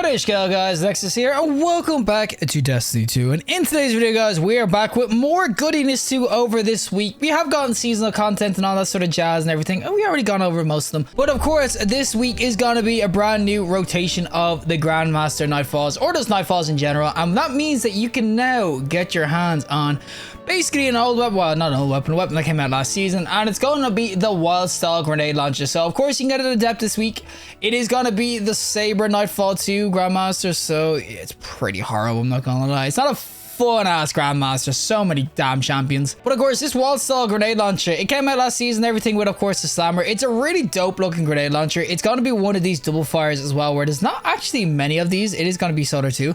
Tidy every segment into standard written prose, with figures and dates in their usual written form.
What is going on, guys? Nexas here, and welcome back to Destiny 2. And in today's video, guys, we are back with more goodiness to over this week. We have gotten seasonal content and all that sort of jazz and everything, and we already gone over most of them. But of course, this week is going to be a brand new rotation of the Grandmaster Nightfalls, or just Nightfalls in general, and that means that you can now get your hands on basically an old weapon, well, not an old weapon, a weapon that came out last season, and it's going to be the Wild Style Grenade Launcher. So of course you can get it at Adept this week. It is going to be the Saber Nightfall 2 Grandmaster, so it's pretty horrible, I'm not gonna lie. It's not a fun-ass Grandmaster, so many damn champions. But of course, this Wild Style Grenade Launcher, it came out last season, everything with, of course, the Slammer. It's a really dope-looking grenade launcher. It's going to be one of these double fires as well, where there's not actually many of these. It is going to be Solar 2,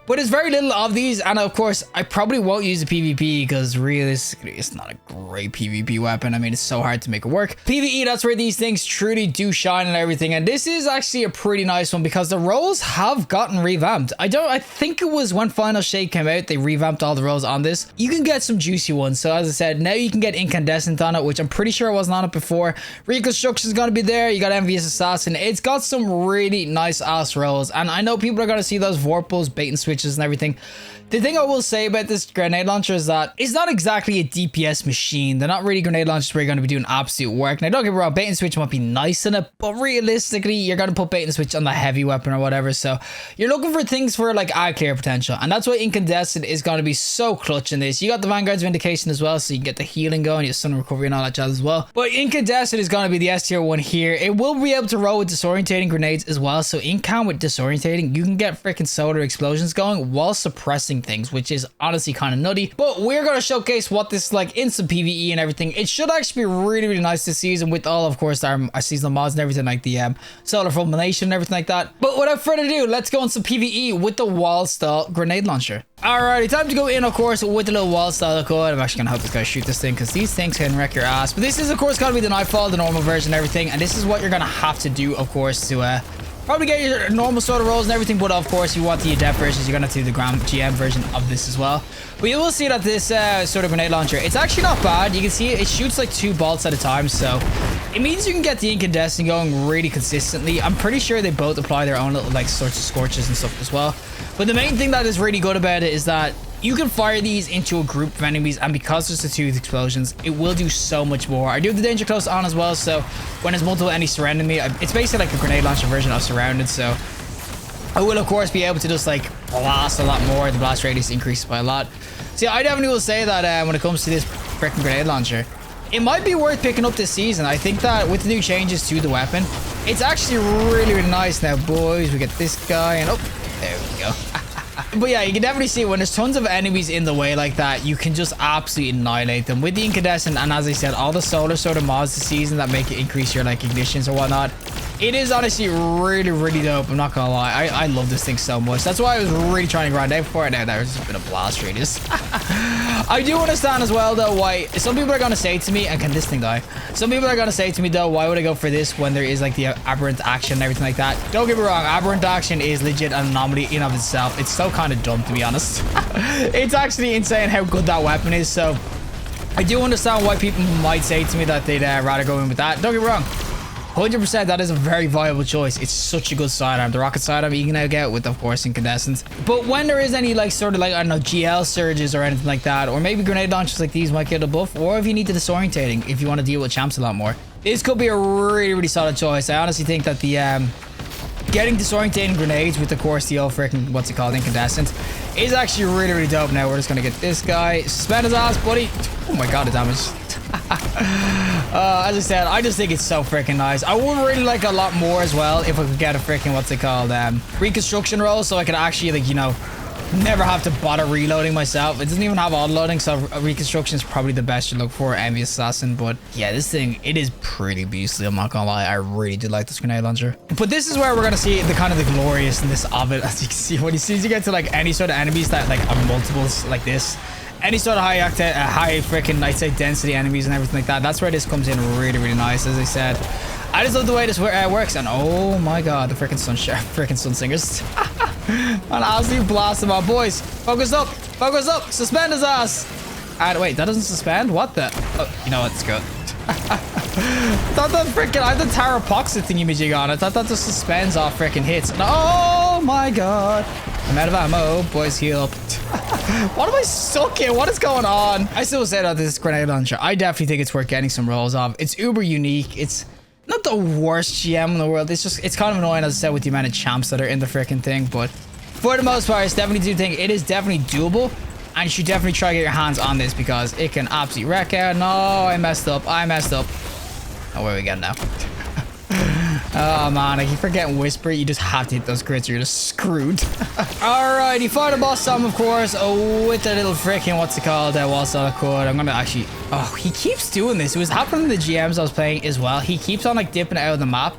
but there's very little of these, and of course, I probably won't use a PvP, because realistically, it's not a great PvP weapon. I mean, it's so hard to make it work. PvE, that's where these things truly do shine and everything, and this is actually a pretty nice one, because the roles have gotten revamped. I think it was when Final Shade came out, they revamped all the roles on this. You can get some juicy ones. So as I said, now you can get Incandescent on it, which I'm pretty sure I wasn't on it before. Reconstruction is going to be there. You got Envious Assassin. It's got some really nice ass roles, and I know people are going to see those Vorpals, bait and switches and everything. The thing I will say about this grenade launcher is that it's not exactly a DPS machine. They're not really grenade launchers where you're going to be doing absolute work. Now, don't get me wrong, bait and switch might be nice in it, but realistically, you're going to put bait and switch on the heavy weapon or whatever. So you're looking for things for like eye clear potential, and that's why Incandescent is going to be so clutch in this. You got the Vanguard's Vindication as well, so you can get the healing going, your Sun Recovery and all that jazz as well. But Incandescent is going to be the S tier one here. It will be able to roll with disorientating grenades as well. So in cam with disorientating, you can get freaking solar explosions going while suppressing things, which is honestly kind of nutty. But we're going to showcase what this is like in some PvE and everything. It should actually be really nice this season with all, of course, our seasonal mods and everything, like the solar fulmination and everything like that. But without further ado, let's go on some PvE with the Wild Style Grenade Launcher. Alrighty, time to go in, of course, with the little Wild Style code. I'm actually gonna help this guy shoot this thing, because these things can wreck your ass. But this is, of course, gonna be the Nightfall, the normal version and everything, and this is what you're gonna have to do, of course, to probably get your normal sort of rolls and everything. But of course, you want the Adept versions, you're gonna have to do the Grand GM version of this as well. But you will see that this sort of grenade launcher, it's actually not bad. You can see it shoots like 2 bolts at a time, so it means you can get the Incandescent going really consistently. I'm pretty sure they both apply their own little like sorts of scorches and stuff as well. But the main thing that is really good about it is that you can fire these into a group of enemies, and because there's the 2 explosions, it will do so much more. I do have the Danger Close on as well, so when there's multiple enemies surrounding me, it's basically like a grenade launcher version of Surrounded, so I will, of course, be able to just like blast a lot more. The blast radius increases by a lot. See, I definitely will say that when it comes to this freaking grenade launcher, it might be worth picking up this season. I think that with the new changes to the weapon, it's actually really nice. Now, boys, we get this guy, and oh, there we go. But yeah, you can definitely see when there's tons of enemies in the way like that, you can just absolutely annihilate them with the Incandescent. And as I said, all the solar sort of mods this season that make it increase your like ignitions or whatnot, it is honestly really dope. I'm not gonna lie, I love this thing so much. That's why I was really trying to grind out for it. Now there's just been a blast radius. I do understand as well though why some people are gonna say to me, and can this thing die? Some people are gonna say to me though, why would I go for this when there is like the aberrant action and everything like that? Don't get me wrong, aberrant action is legit an anomaly in of itself. It's so kind of dumb, to be honest. It's actually insane how good that weapon is, so I do understand why people might say to me that they'd rather go in with that. Don't get me wrong, 100% that is a very viable choice. It's such a good sidearm. The rocket sidearm you can now get with, of course, Incandescent. But when there is any like sort of like, I don't know, GL surges or anything like that, or maybe grenade launchers like these might get a buff, or if you need the disorientating, if you want to deal with champs a lot more, this could be a really solid choice. I honestly think that the getting disorientating grenades with, of course, the old freaking, what's it called, Incandescent, is actually really dope. Now we're just gonna get this guy, suspend his ass, buddy. Oh my god, the damage. As I said, I just think it's so freaking nice. I would really like a lot more as well if I could get a freaking, what's it called, reconstruction roll, so I could actually, like, you know, never have to bother reloading myself. It doesn't even have auto loading, so reconstruction is probably the best you look for. Envious Assassin, but yeah, this thing, it is pretty beastly. I'm not gonna lie, I really did like this grenade launcher. But this is where we're gonna see the kind of the gloriousness of it. As you can see, when you get to like any sort of enemies that like are multiples like this, any sort of high freaking, I'd say, density enemies and everything like that, that's where this comes in really nice. As I said, I just love the way this works. And oh my god, the freaking sun singers. Man, absolutely blast them out, boys. Focus up, suspend his ass. And wait, that doesn't suspend? What the? Oh, you know what? Let's go. I thought that freaking, I had the Tarapoxa thingy-majig on. I thought that just suspends off freaking hits. Oh my god. I'm out of ammo. Boys, heal up. What am I stuck in? What is going on? I still say that this grenade launcher, I definitely think it's worth getting some rolls of. It's uber unique. It's not the worst GM in the world. It's kind of annoying, as I said, with the amount of champs that are in the freaking thing. But for the most part, I definitely do think it is definitely doable. And you should definitely try to get your hands on this because it can absolutely wreck out. No, I messed up. Oh, where are we going now? Oh man, I keep forgetting Whisper. You just have to hit those crits or you're just screwed. Alrighty, for the boss time, of course. Oh, with the little freaking, what's it called? Wall solid cord. I'm gonna actually... Oh, he keeps doing this. It was happening to the GMs I was playing as well. He keeps on like dipping out of the map.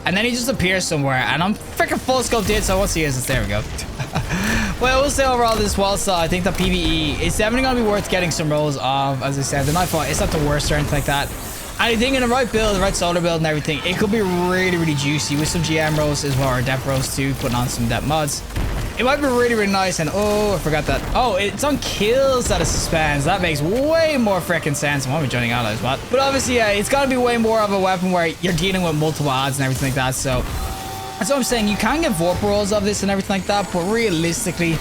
And then he just appears somewhere. And I'm freaking full scoped in, so once he is, there we go. Well, we'll say overall this wall saw, I think that PvE is definitely going to be worth getting some rolls of. As I said, the Nightfall, it's not the worst or anything like that. And I think in the right build, the right solar build and everything, it could be really, really juicy with some GM rolls as well, or depth rolls too, putting on some depth mods. It might be really, really nice. And oh, I forgot that. Oh, it's on kills that it suspends. That makes way more freaking sense. Why am I joining allies? What? But obviously, yeah, it's got to be way more of a weapon where you're dealing with multiple odds and everything like that. So that's what I'm saying. You can get Vorp rolls of this and everything like that, but realistically,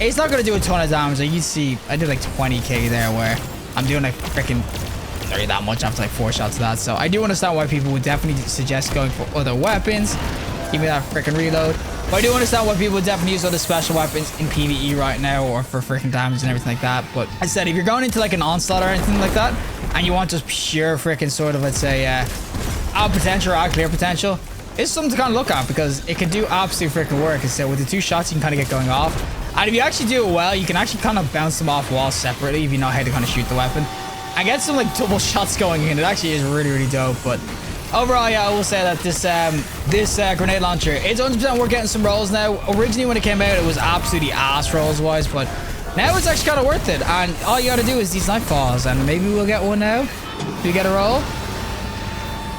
it's not going to do a ton of damage. Like you see, I did like 20k there where I'm doing like freaking that much after like 4 shots of that. So I do understand why people would definitely suggest going for other weapons. Give me that freaking reload. But I do understand why people would definitely use other special weapons in PvE right now or for freaking damage and everything like that. But I said, if you're going into like an onslaught or anything like that and you want just pure freaking sort of, let's say, out potential or out clear potential, it's something to kind of look at because it can do absolute freaking work. So with the 2 shots, you can kind of get going off. And if you actually do it well, you can actually kind of bounce them off walls separately if you know how to kind of shoot the weapon. I get some like double shots going in. It actually is really, really dope. But overall, yeah, I will say that this grenade launcher, it's 100% worth getting some rolls now. Originally, when it came out, it was absolutely ass rolls wise, but now it's actually kind of worth it. And all you got to do is these Nightfalls, and maybe we'll get one now. Do we get a roll?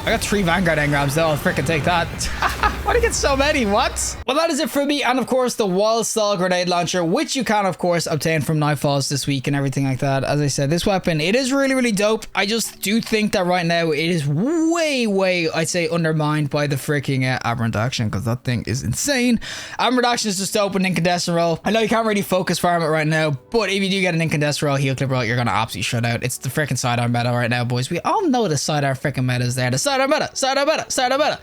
I got 3 Vanguard engrams though. I'll freaking take that. Why do you get so many? What? Well, that is it for me. And of course, the wall stall grenade launcher, which you can, of course, obtain from Nightfalls this week and everything like that. As I said, this weapon, it is really, really dope. I just do think that right now it is way, I'd say, undermined by the freaking aberrant action because that thing is insane. Aberrant action is just open incandescent roll. I know you can't really focus farm it right now, but if you do get an incandescent roll, heal clip roll, you're going to absolutely shut out. It's the freaking sidearm meta right now, boys. We all know the sidearm freaking meta is there. The sidearm meta.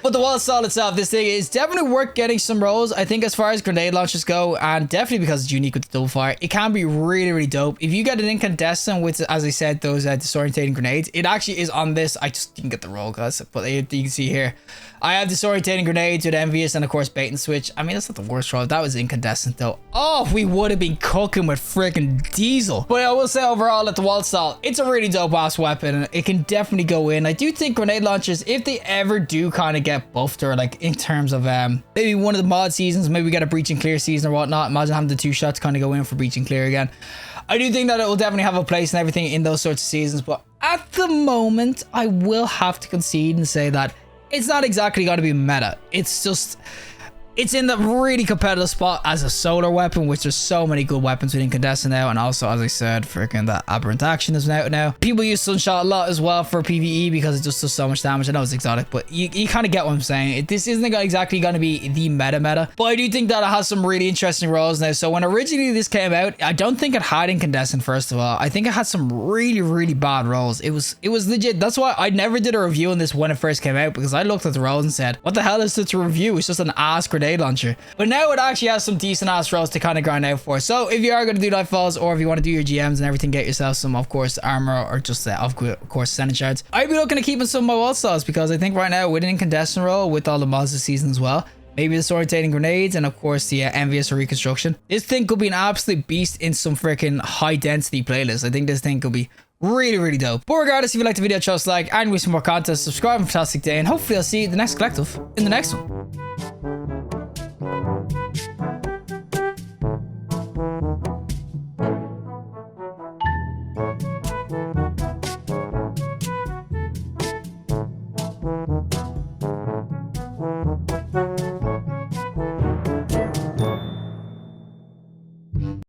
But the wall stall itself, this thing is definitely worth getting some rolls. I think as far as grenade launchers go, and definitely because it's unique with the double fire, it can be really, really dope. If you get an incandescent with, as I said, those disorientating grenades, it actually is on this. I just didn't get the roll, guys, but you can see here, I have disorientating grenades with envious and of course bait and switch. I mean, that's not the worst roll. That was incandescent though. Oh, we would have been cooking with freaking diesel. But I will say overall at the wall stall, it's a really dope ass weapon and it can definitely go in. I do think grenade launchers, if they ever do kind of get buffed or like in terms of maybe one of the mod seasons, maybe we get a breach and clear season or whatnot, imagine having the 2 shots kind of go in for breach and clear again. I do think that it will definitely have a place and everything in those sorts of seasons, but at the moment I will have to concede and say that it's not exactly going to be meta. It's just, it's in the really competitive spot as a solar weapon, which there's so many good weapons with incandescent now. And also, as I said, freaking that aberrant action is out now. People use Sunshot a lot as well for PvE because it just does so much damage. I know it's exotic, but you kind of get what I'm saying. This isn't exactly going to be the meta, but I do think that it has some really interesting roles now. So when originally this came out, I don't think it had incandescent, first of all. I think it had some really bad rolls. It was legit. That's why I never did a review on this when it first came out, because I looked at the rolls and said, what the hell is this to review? It's just an ass grenade launcher. But now it actually has some decent ass rolls to kind of grind out for. So if you are going to do Nightfalls, or if you want to do your GMs and everything, get yourself some, of course, armor, or just of course Senate shards. I'd be looking to keep in some of my wall stalls, because I think right now with an incandescent roll, with all the mods this season as well, maybe the disorientating grenades, and of course the envious or reconstruction, this thing could be an absolute beast in some freaking high density playlists. I think this thing could be really dope. But regardless, if you liked the video, just like, and we some more content, subscribe. Fantastic day, and hopefully I'll see you in the next collective in the next one.